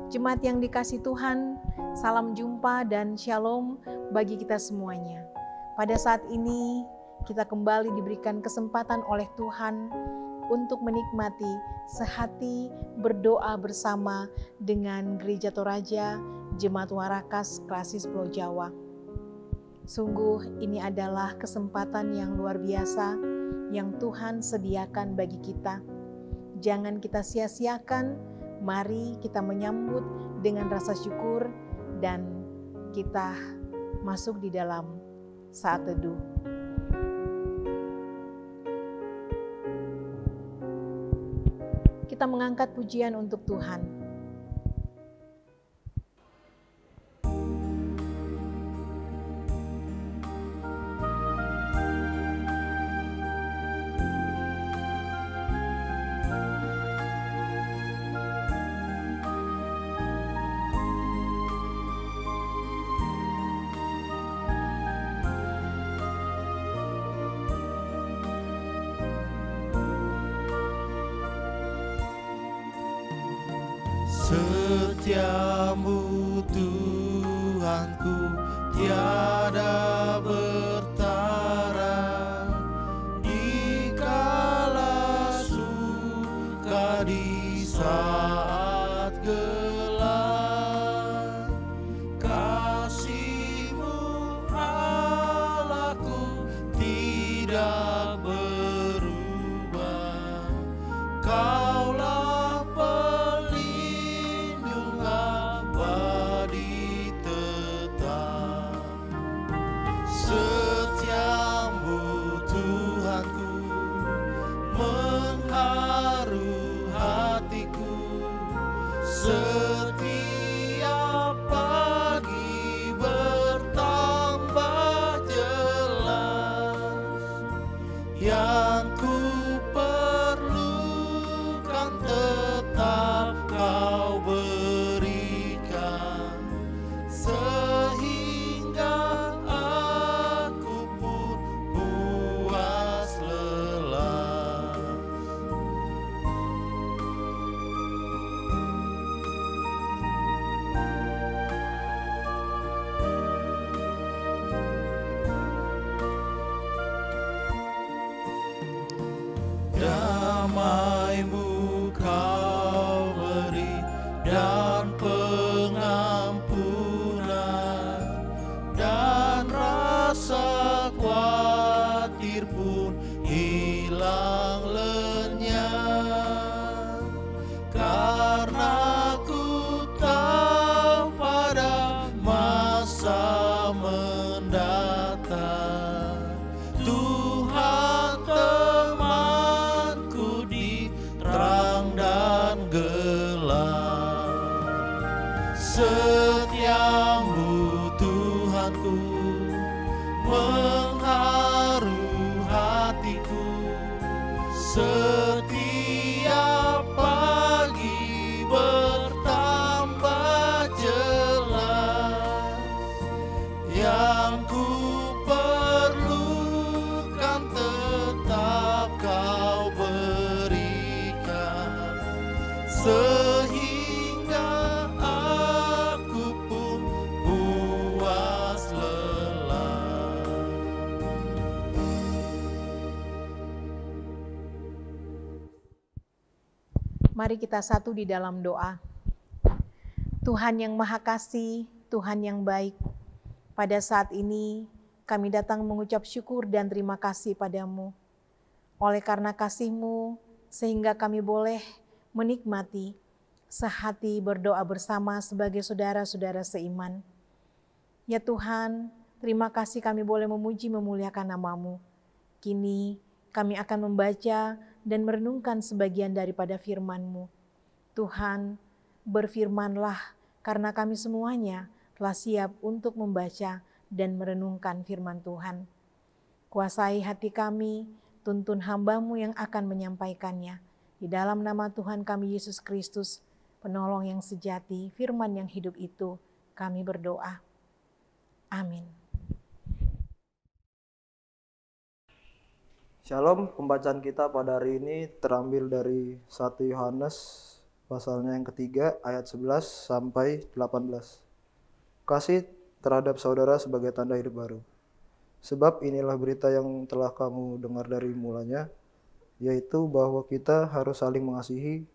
Jemaat yang dikasihi Tuhan, salam jumpa dan shalom bagi kita semuanya. Pada saat ini kita kembali diberikan kesempatan oleh Tuhan untuk menikmati sehati berdoa bersama dengan Gereja Toraja Jemaat Warakas Klasis Pulau Jawa. Sungguh ini adalah kesempatan yang luar biasa yang Tuhan sediakan bagi kita. Jangan kita sia-siakan, mari kita menyambut dengan rasa syukur dan kita masuk di dalam saat teduh. Kita mengangkat pujian untuk Tuhan. Setiamu Tuhanku tiada bertara, dikala suka di saat gelap. Kasih-Mu Allahku tidak berubah, Kaulah setiap pagi bertambah jelas. Yang ku perlukan tetap Kau berikan, sehingga aku pun puas lelah. Damai-Mu Kau beri dan pengampunan, dan rasa khawatir pun hilang lenyap. Karena ku tahu pada masa mendatang Tuhan temanku di terang dan gelap. Setiamu Tuhanku mengharu hatiku, setiap pagi bertambah jelas. Yang ku perlukan tetap Kau berikan, sehingga aku pun puas lelah. Mari kita satu di dalam doa. Tuhan yang Maha Kasih, Tuhan yang baik, pada saat ini kami datang mengucap syukur dan terima kasih padamu. Oleh karena kasih-Mu, sehingga kami boleh menikmati sehati berdoa bersama sebagai saudara-saudara seiman. Ya Tuhan, terima kasih kami boleh memuji memuliakan nama-Mu. Kini kami akan membaca dan merenungkan sebagian daripada firman-Mu. Tuhan, berfirmanlah karena kami semuanya telah siap untuk membaca dan merenungkan firman Tuhan. Kuasai hati kami, tuntun hamba-Mu yang akan menyampaikannya. Di dalam nama Tuhan kami Yesus Kristus, penolong yang sejati, firman yang hidup itu, kami berdoa. Amin. Shalom, pembacaan kita pada hari ini terambil dari 1 Yohanes pasalnya yang ketiga ayat 11 sampai 18. Kasih terhadap saudara sebagai tanda hidup baru. Sebab inilah berita yang telah kamu dengar dari mulanya, yaitu bahwa kita harus saling mengasihi,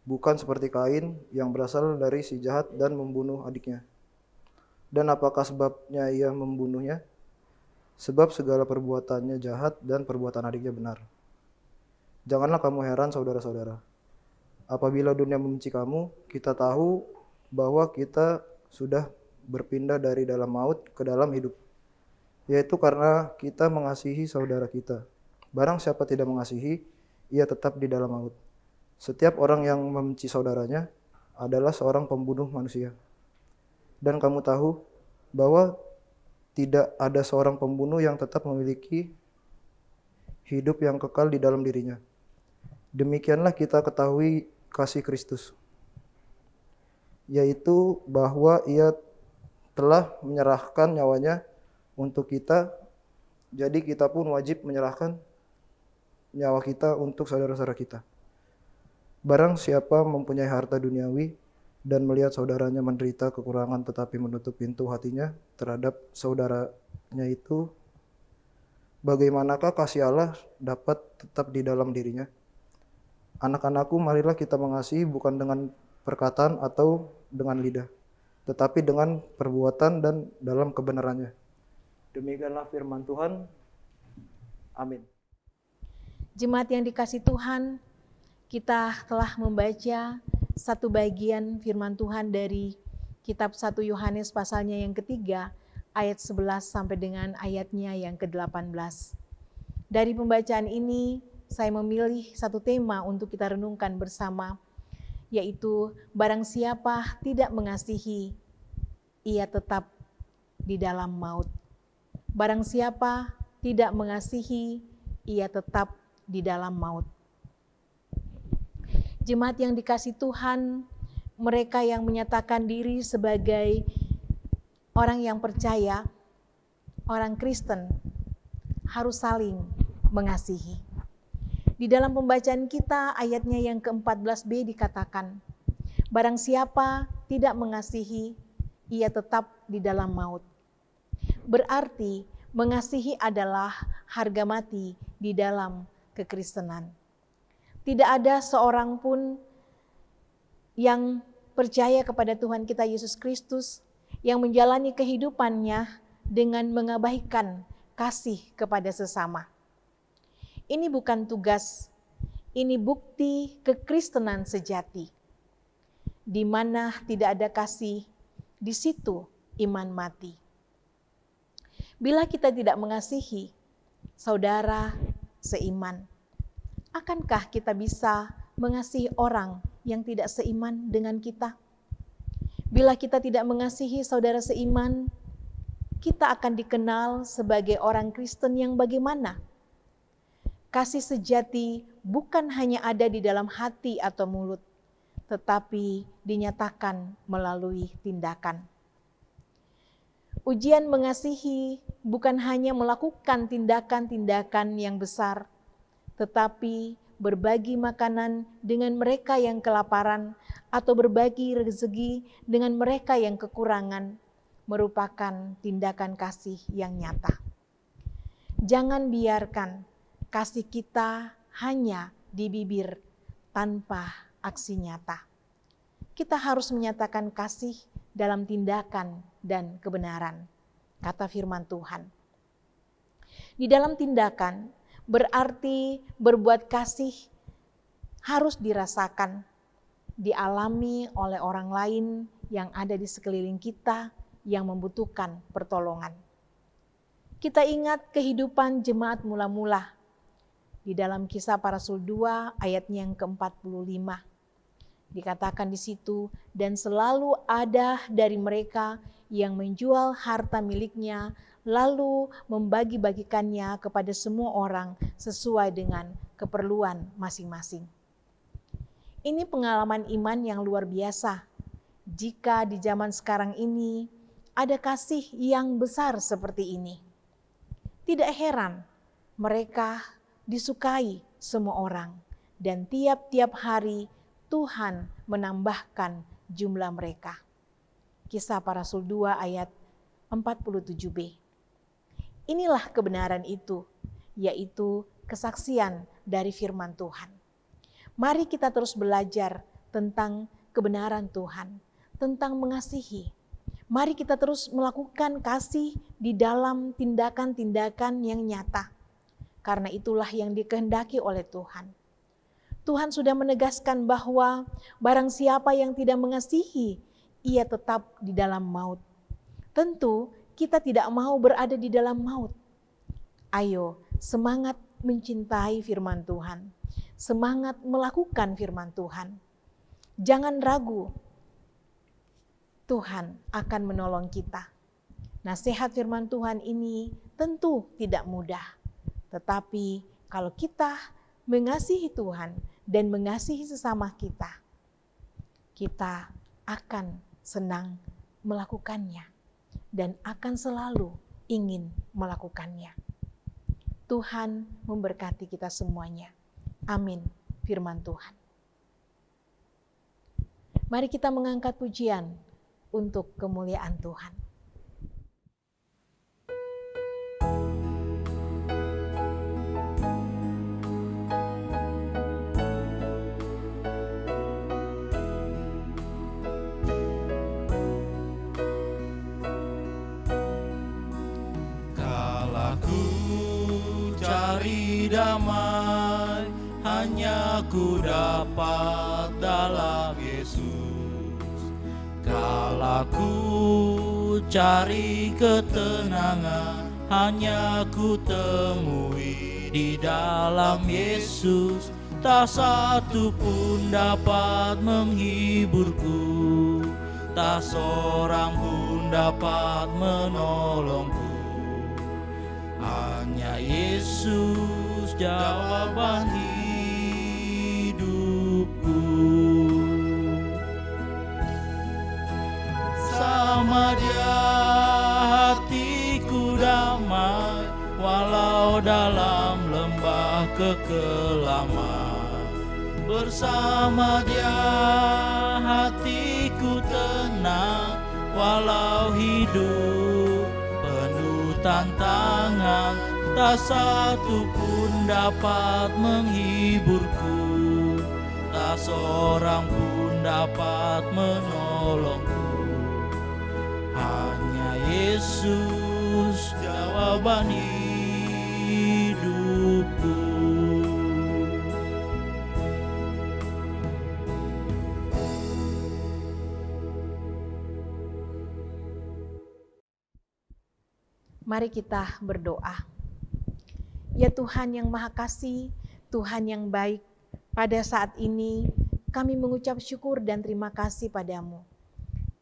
bukan seperti Kain yang berasal dari si jahat dan membunuh adiknya. Dan apakah sebabnya ia membunuhnya? Sebab segala perbuatannya jahat dan perbuatan adiknya benar. Janganlah kamu heran saudara-saudara. Apabila dunia membenci kamu, kita tahu bahwa kita sudah berpindah dari dalam maut ke dalam hidup, yaitu karena kita mengasihi saudara kita. Barang siapa tidak mengasihi, ia tetap di dalam maut. Setiap orang yang membenci saudaranya adalah seorang pembunuh manusia. Dan kamu tahu bahwa tidak ada seorang pembunuh yang tetap memiliki hidup yang kekal di dalam dirinya. Demikianlah kita ketahui kasih Kristus, yaitu bahwa ia telah menyerahkan nyawanya untuk kita, jadi kita pun wajib menyerahkan nyawa kita untuk saudara-saudara kita. Barang siapa mempunyai harta duniawi dan melihat saudaranya menderita kekurangan tetapi menutup pintu hatinya terhadap saudaranya itu, bagaimanakah kasih Allah dapat tetap di dalam dirinya? Anak-anakku, marilah kita mengasihi bukan dengan perkataan atau dengan lidah, tetapi dengan perbuatan dan dalam kebenarannya. Demikianlah firman Tuhan. Amin. Jemaat yang dikasih Tuhan, kita telah membaca satu bagian firman Tuhan dari kitab 1 Yohanes pasalnya yang ketiga, ayat 11 sampai dengan ayatnya yang ke-18. Dari pembacaan ini, saya memilih satu tema untuk kita renungkan bersama, yaitu barang siapa tidak mengasihi, ia tetap di dalam maut. Barang siapa tidak mengasihi, ia tetap di dalam maut. Jemaat yang dikasih Tuhan, mereka yang menyatakan diri sebagai orang yang percaya, orang Kristen, harus saling mengasihi. Di dalam pembacaan kita, ayatnya yang ke-14b dikatakan, barang siapa tidak mengasihi, ia tetap di dalam maut. Berarti mengasihi adalah harga mati di dalam kekristenan. Tidak ada seorang pun yang percaya kepada Tuhan kita Yesus Kristus yang menjalani kehidupannya dengan mengabaikan kasih kepada sesama. Ini bukan tugas, ini bukti kekristenan sejati. Di mana tidak ada kasih, di situ iman mati. Bila kita tidak mengasihi saudara seiman, akankah kita bisa mengasihi orang yang tidak seiman dengan kita? Bila kita tidak mengasihi saudara seiman, kita akan dikenal sebagai orang Kristen yang bagaimana? Kasih sejati bukan hanya ada di dalam hati atau mulut, tetapi dinyatakan melalui tindakan. Ujian mengasihi bukan hanya melakukan tindakan-tindakan yang besar, tetapi berbagi makanan dengan mereka yang kelaparan atau berbagi rezeki dengan mereka yang kekurangan merupakan tindakan kasih yang nyata. Jangan biarkan kasih kita hanya di bibir tanpa aksi nyata. Kita harus menyatakan kasih dalam tindakan dan kebenaran, kata firman Tuhan. Di dalam tindakan berarti berbuat kasih harus dirasakan, dialami oleh orang lain yang ada di sekeliling kita yang membutuhkan pertolongan. Kita ingat kehidupan jemaat mula-mula di dalam Kisah Para Rasul 2 ayatnya yang ke-45. Dikatakan di situ, dan selalu ada dari mereka yang menjual harta miliknya, lalu membagi-bagikannya kepada semua orang sesuai dengan keperluan masing-masing. Ini pengalaman iman yang luar biasa. Jika di zaman sekarang ini ada kasih yang besar seperti ini, tidak heran mereka disukai semua orang, dan tiap-tiap hari Tuhan menambahkan jumlah mereka. Kisah Para Rasul 2 ayat 47b. Inilah kebenaran itu, yaitu kesaksian dari firman Tuhan. Mari kita terus belajar tentang kebenaran Tuhan, tentang mengasihi. Mari kita terus melakukan kasih di dalam tindakan-tindakan yang nyata. Karena itulah yang dikehendaki oleh Tuhan. Tuhan sudah menegaskan bahwa barang siapa yang tidak mengasihi, ia tetap di dalam maut. Tentu kita tidak mau berada di dalam maut. Ayo, semangat mencintai firman Tuhan. Semangat melakukan firman Tuhan. Jangan ragu, Tuhan akan menolong kita. Nasihat firman Tuhan ini tentu tidak mudah. Tetapi kalau kita mengasihi Tuhan dan mengasihi sesama kita, kita akan senang melakukannya dan akan selalu ingin melakukannya. Tuhan memberkati kita semuanya. Amin. Firman Tuhan. Mari kita mengangkat pujian untuk kemuliaan Tuhan. Cari damai hanya ku dapat dalam Yesus. Kala ku cari ketenangan hanya ku temui di dalam Yesus. Tak satu pun dapat menghiburku, tak seorang pun dapat menolongku. Hanya Yesus jawaban hidupku. Sama Dia hatiku damai, walau dalam lembah kekelaman. Bersama Dia hatiku tenang, walau hidup tantangan, tak satu pun dapat menghiburku, tak seorang pun dapat menolongku. Hanya Yesus jawaban hidupku. Mari kita berdoa. Ya Tuhan yang Maha Kasih, Tuhan yang baik, pada saat ini kami mengucap syukur dan terima kasih padamu.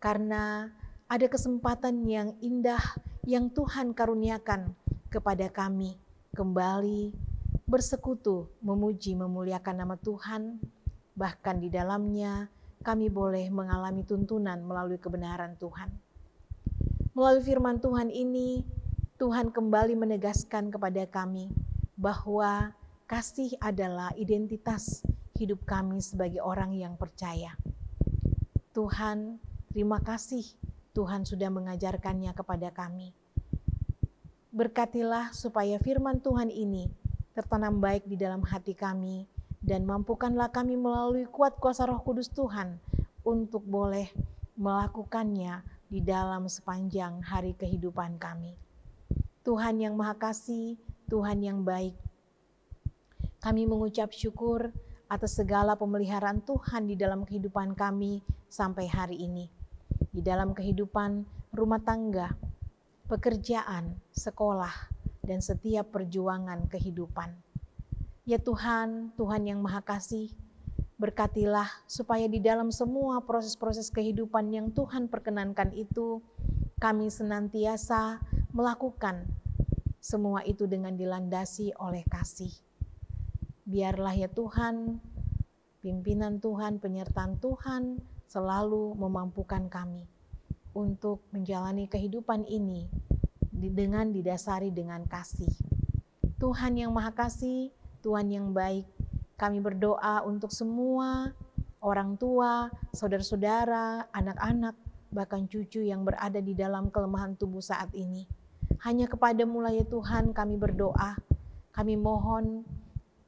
Karena ada kesempatan yang indah yang Tuhan karuniakan kepada kami kembali bersekutu, memuji, memuliakan nama Tuhan. Bahkan di dalamnya kami boleh mengalami tuntunan melalui kebenaran Tuhan. Melalui firman Tuhan ini, Tuhan kembali menegaskan kepada kami bahwa kasih adalah identitas hidup kami sebagai orang yang percaya. Tuhan, terima kasih Tuhan sudah mengajarkannya kepada kami. Berkatilah supaya firman Tuhan ini tertanam baik di dalam hati kami dan mampukanlah kami melalui kuat kuasa Roh Kudus Tuhan untuk boleh melakukannya di dalam sepanjang hari kehidupan kami. Tuhan yang Maha Kasih, Tuhan yang baik, kami mengucap syukur atas segala pemeliharaan Tuhan di dalam kehidupan kami sampai hari ini. Di dalam kehidupan rumah tangga, pekerjaan, sekolah, dan setiap perjuangan kehidupan. Ya Tuhan, Tuhan yang Maha Kasih, berkatilah supaya di dalam semua proses-proses kehidupan yang Tuhan perkenankan itu, kami senantiasa melakukan semua itu dengan dilandasi oleh kasih. Biarlah ya Tuhan, pimpinan Tuhan, penyertaan Tuhan selalu memampukan kami untuk menjalani kehidupan ini dengan didasari dengan kasih. Tuhan yang Maha Kasih, Tuhan yang baik, kami berdoa untuk semua orang tua, saudara-saudara, anak-anak, bahkan cucu yang berada di dalam kelemahan tubuh saat ini. Hanya kepada-Mu lah ya Tuhan kami berdoa. Kami mohon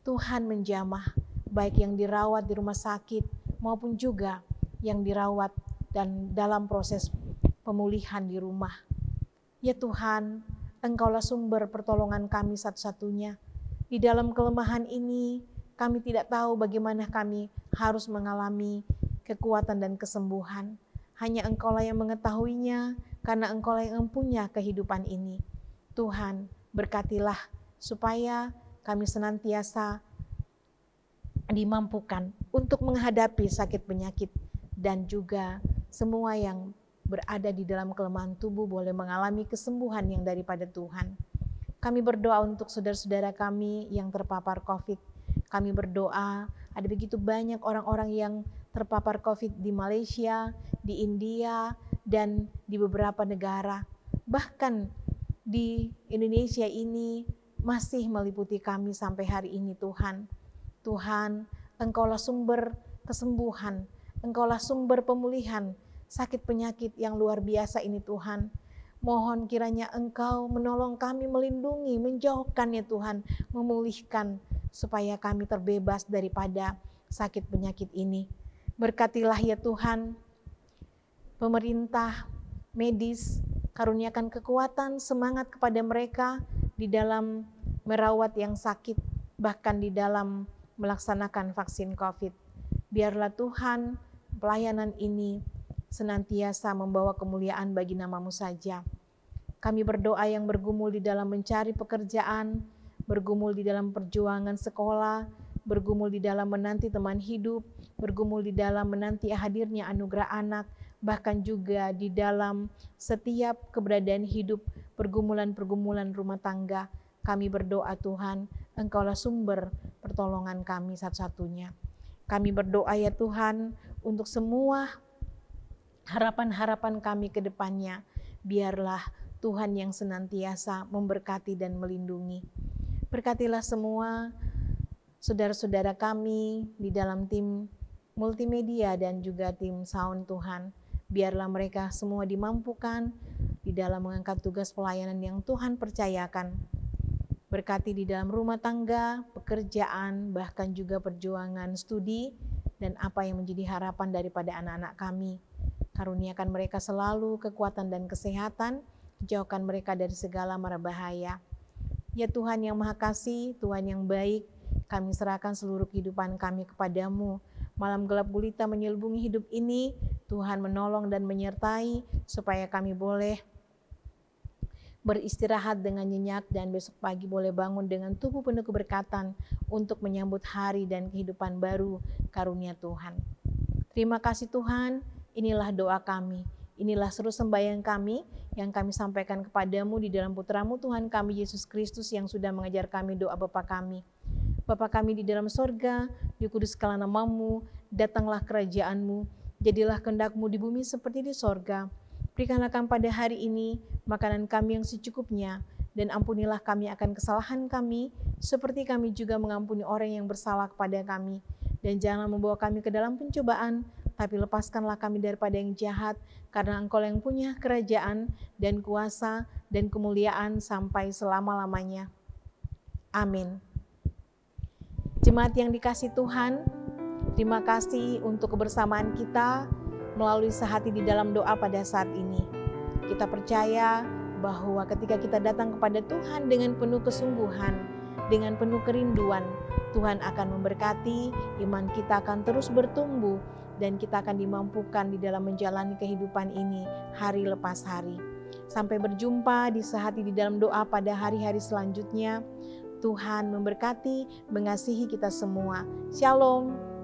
Tuhan menjamah, baik yang dirawat di rumah sakit maupun juga yang dirawat dan dalam proses pemulihan di rumah. Ya Tuhan, Engkaulah sumber pertolongan kami satu-satunya. Di dalam kelemahan ini, kami tidak tahu bagaimana kami harus mengalami kekuatan dan kesembuhan. Hanya Engkaulah yang mengetahuinya, karena Engkaulah yang mempunyai kehidupan ini. Tuhan, berkatilah supaya kami senantiasa dimampukan untuk menghadapi sakit penyakit dan juga semua yang berada di dalam kelemahan tubuh boleh mengalami kesembuhan yang daripada Tuhan. Kami berdoa untuk saudara-saudara kami yang terpapar COVID. Kami berdoa ada begitu banyak orang-orang yang terpapar COVID di Malaysia, di India, dan di beberapa negara. Bahkan di Indonesia ini masih meliputi kami sampai hari ini Tuhan. Tuhan, Engkaulah sumber kesembuhan, Engkaulah sumber pemulihan sakit penyakit yang luar biasa ini Tuhan. Mohon kiranya Engkau menolong kami, melindungi, menjauhkan ya Tuhan, memulihkan supaya kami terbebas daripada sakit penyakit ini. Berkatilah ya Tuhan, pemerintah, medis, karuniakan kekuatan, semangat kepada mereka di dalam merawat yang sakit, bahkan di dalam melaksanakan vaksin COVID. Biarlah Tuhan, pelayanan ini senantiasa membawa kemuliaan bagi nama-Mu saja. Kami berdoa yang bergumul di dalam mencari pekerjaan, bergumul di dalam perjuangan sekolah, bergumul di dalam menanti teman hidup, bergumul di dalam menanti hadirnya anugerah anak, bahkan juga di dalam setiap keberadaan hidup, pergumulan-pergumulan rumah tangga. Kami berdoa Tuhan, Engkaulah sumber pertolongan kami satu-satunya. Kami berdoa ya Tuhan untuk semua harapan-harapan kami ke depannya. Biarlah Tuhan yang senantiasa memberkati dan melindungi. Berkatilah semua saudara-saudara kami di dalam tim multimedia dan juga tim sound Tuhan. Biarlah mereka semua dimampukan di dalam mengangkat tugas pelayanan yang Tuhan percayakan. Berkati di dalam rumah tangga, pekerjaan, bahkan juga perjuangan studi dan apa yang menjadi harapan daripada anak-anak kami. Karuniakan mereka selalu kekuatan dan kesehatan, jauhkan mereka dari segala mara bahaya. Ya Tuhan yang Maha Kasih, Tuhan yang baik, kami serahkan seluruh kehidupan kami kepadamu. Malam gelap gulita menyelubungi hidup ini, Tuhan menolong dan menyertai supaya kami boleh beristirahat dengan nyenyak dan besok pagi boleh bangun dengan tubuh penuh keberkatan untuk menyambut hari dan kehidupan baru karunia Tuhan. Terima kasih Tuhan, inilah doa kami, inilah seru sembahyang kami yang kami sampaikan kepadamu di dalam putra-Mu Tuhan kami Yesus Kristus yang sudah mengajar kami doa Bapa kami. Bapa kami di dalam sorga, dikuduskanlah nama-Mu, datanglah kerajaan-Mu, jadilah kehendak-Mu di bumi seperti di sorga. Berikanlah kami pada hari ini makanan kami yang secukupnya, dan ampunilah kami akan kesalahan kami, seperti kami juga mengampuni orang yang bersalah kepada kami. Dan janganlah membawa kami ke dalam pencobaan, tapi lepaskanlah kami daripada yang jahat, karena Engkau yang punya kerajaan dan kuasa dan kemuliaan sampai selama-lamanya. Amin. Jemaat yang dikasihi Tuhan, terima kasih untuk kebersamaan kita melalui sehati di dalam doa pada saat ini. Kita percaya bahwa ketika kita datang kepada Tuhan dengan penuh kesungguhan, dengan penuh kerinduan, Tuhan akan memberkati, iman kita akan terus bertumbuh, dan kita akan dimampukan di dalam menjalani kehidupan ini hari lepas hari. Sampai berjumpa di sehati di dalam doa pada hari-hari selanjutnya. Tuhan memberkati, mengasihi kita semua. Shalom.